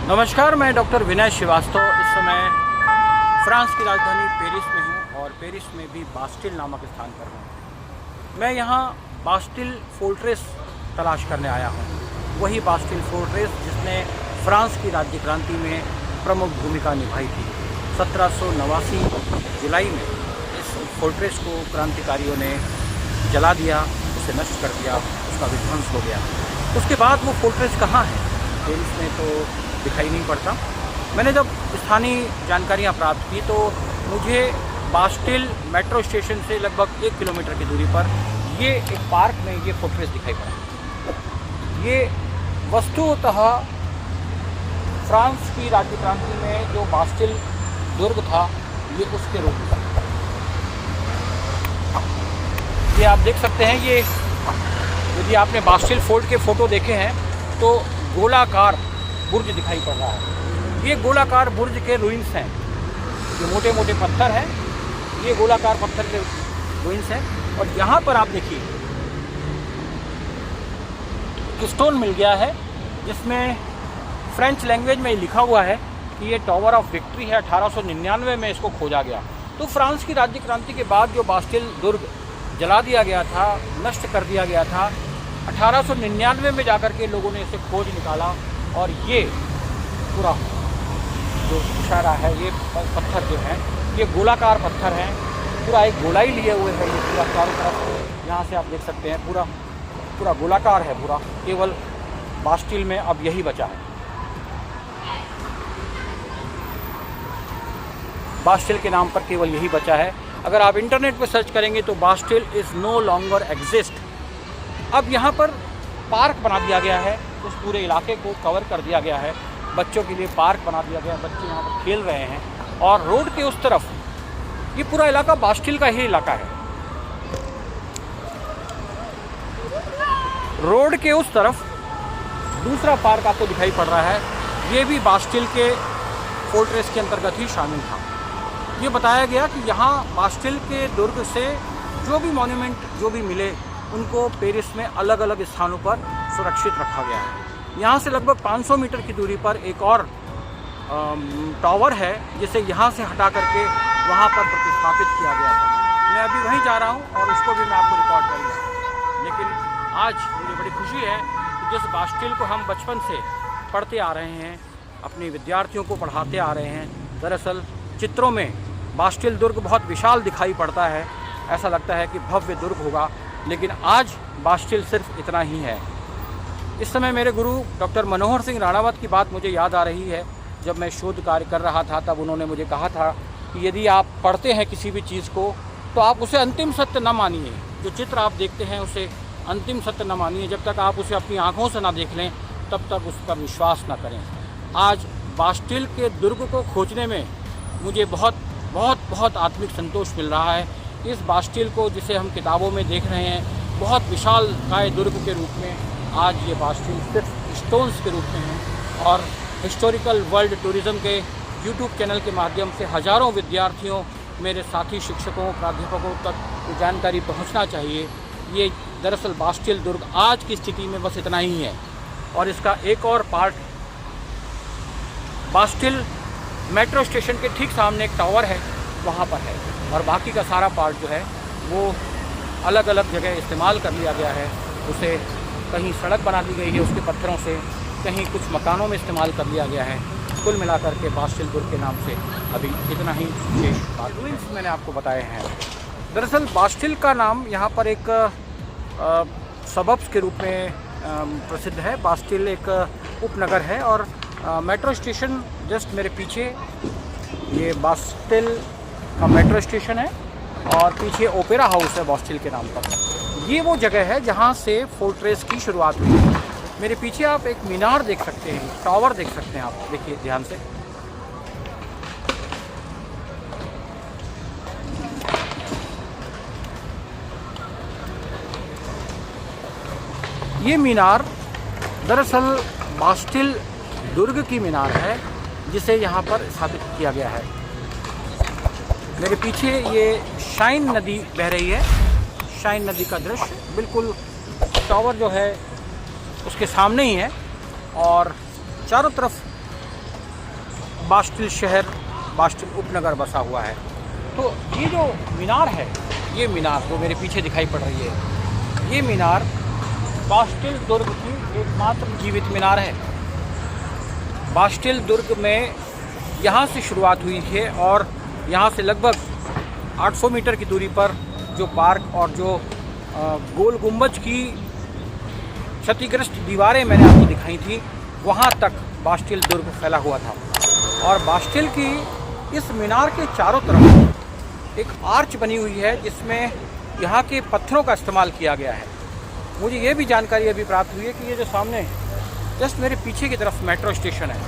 नमस्कार, मैं डॉक्टर विनय श्रीवास्तव इस समय फ्रांस की राजधानी पेरिस में हूँ और पेरिस में भी बास्टिल नामक स्थान पर हूँ। मैं यहाँ बास्टिल फोर्ट्रेस तलाश करने आया हूँ। वही बास्टिल फोर्ट्रेस जिसने फ्रांस की राज्य क्रांति में प्रमुख भूमिका निभाई थी। 1789 जुलाई में इस फोर्ट्रेस को क्रांतिकारियों ने जला दिया, उसे नष्ट कर दिया, उसका विध्वंस हो गया। उसके बाद वो फोर्ट्रेस कहाँ है, पेरिस में तो दिखाई नहीं पड़ता। मैंने जब स्थानीय जानकारियाँ प्राप्त की तो मुझे बास्टिल मेट्रो स्टेशन से लगभग 1 किलोमीटर की दूरी पर ये एक पार्क में ये फोर्ट्रेस दिखाई पड़ा। ये वस्तुतः फ्रांस की राज्य क्रांति में जो बास्टिल दुर्ग था, ये उसके रूप में। ये आप देख सकते हैं, ये यदि आपने बास्टिल फोर्ट के फ़ोटो देखे हैं तो गोलाकार बुर्ज दिखाई पड़ रहा है। ये गोलाकार बुर्ज के रुइंस हैं, जो मोटे मोटे पत्थर हैं, ये गोलाकार पत्थर के रुइंस हैं। और यहाँ पर आप देखिए स्टोन मिल गया है जिसमें फ्रेंच लैंग्वेज में लिखा हुआ है कि ये टावर ऑफ विक्ट्री है। 1899 में इसको खोजा गया। तो फ्रांस की राज्य क्रांति के बाद जो बास्टिल दुर्ग जला दिया गया था, नष्ट कर दिया गया था, 1899 में जाकर के लोगों ने इसे खोज निकाला और ये पूरा जो इशारा है, ये पत्थर जो हैं, ये गोलाकार पत्थर हैं, पूरा एक गोलाई लिए हुए है। ये पूरा चारों तरफ यहाँ से आप देख सकते हैं, पूरा गोलाकार है पूरा। केवल बास्टिल में अब यही बचा है। बास्टिल के नाम पर केवल यही बचा है। अगर आप इंटरनेट पर सर्च करेंगे तो Bastille is no longer exist. अब यहाँ पर पार्क बना दिया गया है, उस पूरे इलाके को कवर कर दिया गया है। बच्चों के लिए पार्क बना दिया गया है, बच्चे यहाँ पर खेल रहे हैं। और रोड के उस तरफ ये पूरा इलाका बास्टिल का ही इलाका है। रोड के उस तरफ दूसरा पार्क आपको दिखाई पड़ रहा है, ये भी बास्टिल के फोर्ट्रेस के अंतर्गत ही शामिल था। ये बताया गया कि यहाँ बास्टिल के दुर्ग से जो भी मॉन्यूमेंट जो भी मिले, उनको पेरिस में अलग अलग स्थानों पर सुरक्षित रखा गया है। यहाँ से लगभग 500 मीटर की दूरी पर एक और टावर है, जिसे यहाँ से हटा करके वहाँ पर प्रतिस्थापित किया गया था। मैं अभी वहीं जा रहा हूँ और उसको भी मैं आपको रिकॉर्ड करूँगा। लेकिन आज मुझे बड़ी खुशी है कि जिस बास्टिल को हम बचपन से पढ़ते आ रहे हैं, अपने विद्यार्थियों को पढ़ाते आ रहे हैं, दरअसल चित्रों में बास्टिल दुर्ग बहुत विशाल दिखाई पड़ता है, ऐसा लगता है कि भव्य दुर्ग होगा, लेकिन आज बास्टिल सिर्फ इतना ही है। इस समय मेरे गुरु डॉक्टर मनोहर सिंह राणावत की बात मुझे याद आ रही है। जब मैं शोध कार्य कर रहा था तब उन्होंने मुझे कहा था कि यदि आप पढ़ते हैं किसी भी चीज़ को तो आप उसे अंतिम सत्य न मानिए। जो चित्र आप देखते हैं उसे अंतिम सत्य न मानिए, जब तक आप उसे अपनी आँखों से ना देख लें तब तक उस पर विश्वास ना करें। आज बास्टिल के दुर्ग को खोजने में मुझे बहुत आत्मिक संतोष मिल रहा है। इस बास्टिल को जिसे हम किताबों में देख रहे हैं बहुत विशाल काय दुर्ग के रूप में, आज ये बास्टिल सिर्फ स्टोन्स के रूप में है। और हिस्टोरिकल वर्ल्ड टूरिज़्म के यूट्यूब चैनल के माध्यम से हज़ारों विद्यार्थियों, मेरे साथी शिक्षकों, प्राध्यापकों तक ये जानकारी पहुंचना चाहिए। ये दरअसल बास्टिल दुर्ग आज की स्थिति में बस इतना ही है। और इसका एक और पार्ट बास्टिल मेट्रो स्टेशन के ठीक सामने एक टावर है, वहाँ पर है। और बाकी का सारा पार्ट जो है वो अलग अलग जगह इस्तेमाल कर लिया गया है। उसे कहीं सड़क बना दी गई है उसके पत्थरों से, कहीं कुछ मकानों में इस्तेमाल कर लिया गया है। कुल मिलाकर के बास्टिल दुर्ग के नाम से अभी इतना ही शेष बात मैंने आपको बताए हैं। दरअसल बास्टिल का नाम यहाँ पर एक सबब्स के रूप में प्रसिद्ध है। बास्टिल एक उपनगर है और मेट्रो स्टेशन जस्ट मेरे पीछे, ये बास्टिल का मेट्रो स्टेशन है और पीछे ओपेरा हाउस है बास्टिल के नाम पर। ये वो जगह है जहाँ से फोर्ट्रेस की शुरुआत हुई है। मेरे पीछे आप एक मीनार देख सकते हैं, टावर देख सकते हैं, आप देखिए ध्यान से। ये मीनार दरअसल बास्टिल दुर्ग की मीनार है, जिसे यहाँ पर स्थापित किया गया है। मेरे पीछे ये शाइन नदी बह रही है, शाइन नदी का दृश्य बिल्कुल टावर जो है उसके सामने ही है और चारों तरफ बास्टिल शहर, बास्टिल उपनगर बसा हुआ है। तो ये जो मीनार है, ये मीनार जो मेरे पीछे दिखाई पड़ रही है, ये मीनार बास्टिल दुर्ग की एकमात्र जीवित मीनार है। बास्टिल दुर्ग में यहाँ से शुरुआत हुई है और यहाँ से लगभग 800 मीटर की दूरी पर जो पार्क और जो गोल गुंबज की क्षतिग्रस्त दीवारें मैंने आपको दिखाई थी, वहाँ तक बास्टिल दुर्ग फैला हुआ था। और बास्टिल की इस मीनार के चारों तरफ एक आर्च बनी हुई है जिसमें यहाँ के पत्थरों का इस्तेमाल किया गया है। मुझे ये भी जानकारी अभी प्राप्त हुई है कि ये जो सामने जस्ट मेरे पीछे की तरफ मेट्रो स्टेशन है,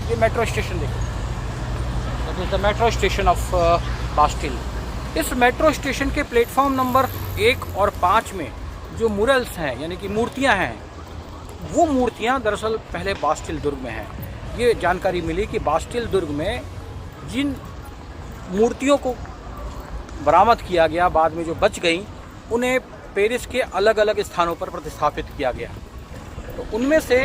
ये मेट्रो स्टेशन देखिए, that is the metro station of Bastille. इस मेट्रो स्टेशन के प्लेटफॉर्म नंबर 1 और 5 में जो मुरल्स हैं, यानी कि मूर्तियां हैं, वो मूर्तियां दरअसल पहले बास्टिल दुर्ग में हैं। ये जानकारी मिली कि बास्टिल दुर्ग में जिन मूर्तियों को बरामद किया गया, बाद में जो बच गई, उन्हें पेरिस के अलग अलग स्थानों पर प्रतिस्थापित किया गया। तो उनमें से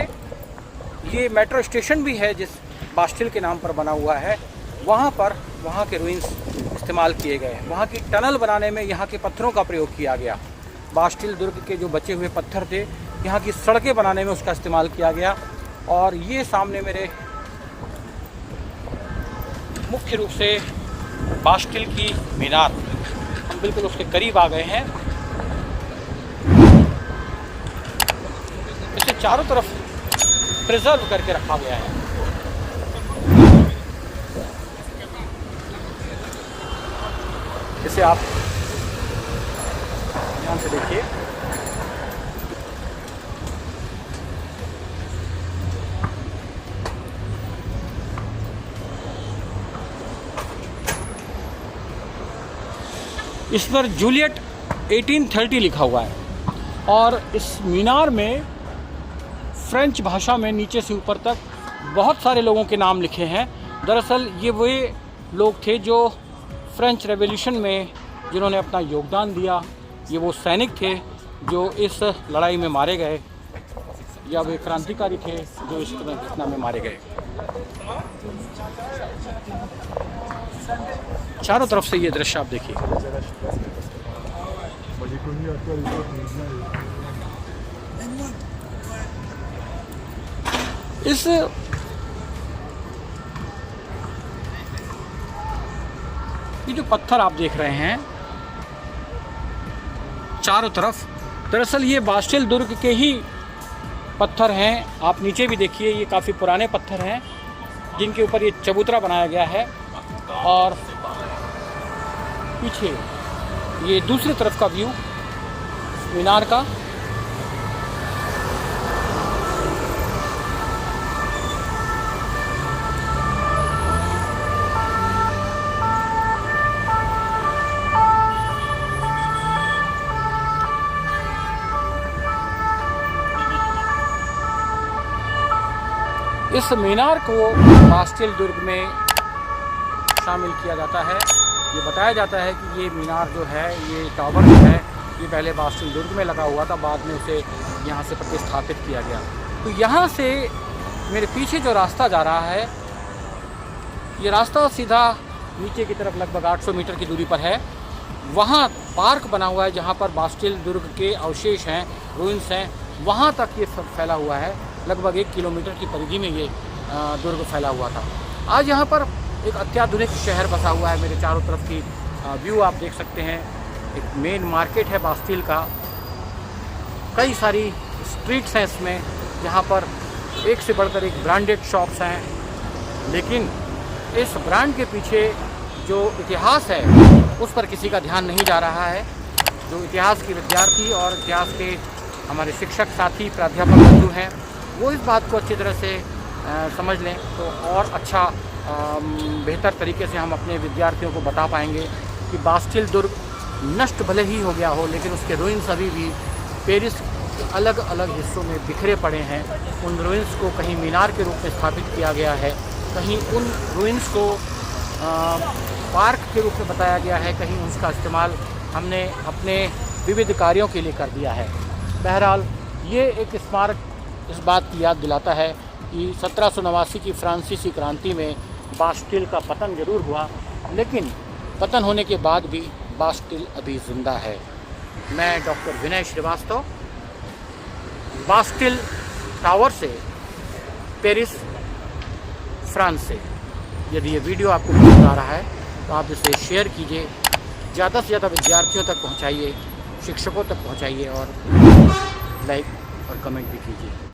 ये मेट्रो स्टेशन भी है जिस बास्टिल के नाम पर बना हुआ है, वहाँ पर वहाँ के रूइंस इस्तेमाल किए गए। वहाँ की टनल बनाने में यहाँ के पत्थरों का प्रयोग किया गया। बास्टिल दुर्ग के जो बचे हुए पत्थर थे, यहाँ की सड़कें बनाने में उसका इस्तेमाल किया गया। और ये सामने मेरे मुख्य रूप से बास्टिल की मीनार, हम बिल्कुल उसके करीब आ गए हैं। इसे चारों तरफ प्रिजर्व करके रखा गया है। इसे आप ध्यान से देखिए। इस पर जूलियट 1830 लिखा हुआ है और इस मीनार में फ्रेंच भाषा में नीचे से ऊपर तक बहुत सारे लोगों के नाम लिखे हैं। दरअसल ये वे लोग थे जो फ्रेंच रेवोल्यूशन में जिन्होंने अपना योगदान दिया। ये वो सैनिक थे जो इस लड़ाई में मारे गए, या वे क्रांतिकारी थे जो इस घटना में मारे गए। चारों तरफ से ये दृश्य आप देखिए। इस ये जो पत्थर आप देख रहे हैं चारों तरफ, दरअसल ये बास्टिल दुर्ग के ही पत्थर हैं। आप नीचे भी देखिए, ये काफ़ी पुराने पत्थर हैं जिनके ऊपर ये चबूतरा बनाया गया है। और पीछे ये दूसरी तरफ का व्यू मीनार का। इस मीनार को बास्टिल दुर्ग में शामिल किया जाता है। ये बताया जाता है कि ये मीनार जो है, ये टावर जो है, ये पहले बास्टिल दुर्ग में लगा हुआ था, बाद में उसे यहाँ से प्रतिस्थापित किया गया। तो यहाँ से मेरे पीछे जो रास्ता जा रहा है, ये रास्ता सीधा नीचे की तरफ लगभग 800 मीटर की दूरी पर है। वहाँ पार्क बना हुआ है जहाँ पर बास्टिल दुर्ग के अवशेष हैं, रूइंस हैं, वहाँ तक ये फैला हुआ है। लगभग 1 किलोमीटर की परिधि में ये दुर्ग फैला हुआ था। आज यहाँ पर एक अत्याधुनिक शहर बसा हुआ है। मेरे चारों तरफ की व्यू आप देख सकते हैं। एक मेन मार्केट है बास्टिल का, कई सारी स्ट्रीट्स हैं इसमें जहाँ पर एक से बढ़कर एक ब्रांडेड शॉप्स हैं। लेकिन इस ब्रांड के पीछे जो इतिहास है उस पर किसी का ध्यान नहीं जा रहा है। जो इतिहास के विद्यार्थी और इतिहास के हमारे शिक्षक साथी प्राध्यापक बंधु हैं, वो इस बात को अच्छी तरह से समझ लें तो और अच्छा बेहतर तरीके से हम अपने विद्यार्थियों को बता पाएंगे कि बास्टिल दुर्ग नष्ट भले ही हो गया हो, लेकिन उसके रूइंस अभी भी पेरिस के अलग अलग हिस्सों में बिखरे पड़े हैं। उन रूइंस को कहीं मीनार के रूप में स्थापित किया गया है, कहीं उन रूइंस को पार्क के रूप में बताया गया है, कहीं उसका इस्तेमाल हमने अपने विविध कार्यों के लिए कर दिया है। बहरहाल ये एक स्मारक इस बात की याद दिलाता है कि 1789 की फ्रांसीसी क्रांति में बास्टिल का पतन जरूर हुआ, लेकिन पतन होने के बाद भी बास्टिल अभी ज़िंदा है। मैं डॉक्टर विनय श्रीवास्तव, बास्टिल टावर से, पेरिस, फ्रांस से। यदि ये वीडियो आपको पसंद आ रहा है तो आप इसे शेयर कीजिए, ज़्यादा से ज़्यादा विद्यार्थियों तक पहुंचाइए, शिक्षकों तक पहुंचाइए और लाइक और कमेंट भी कीजिए।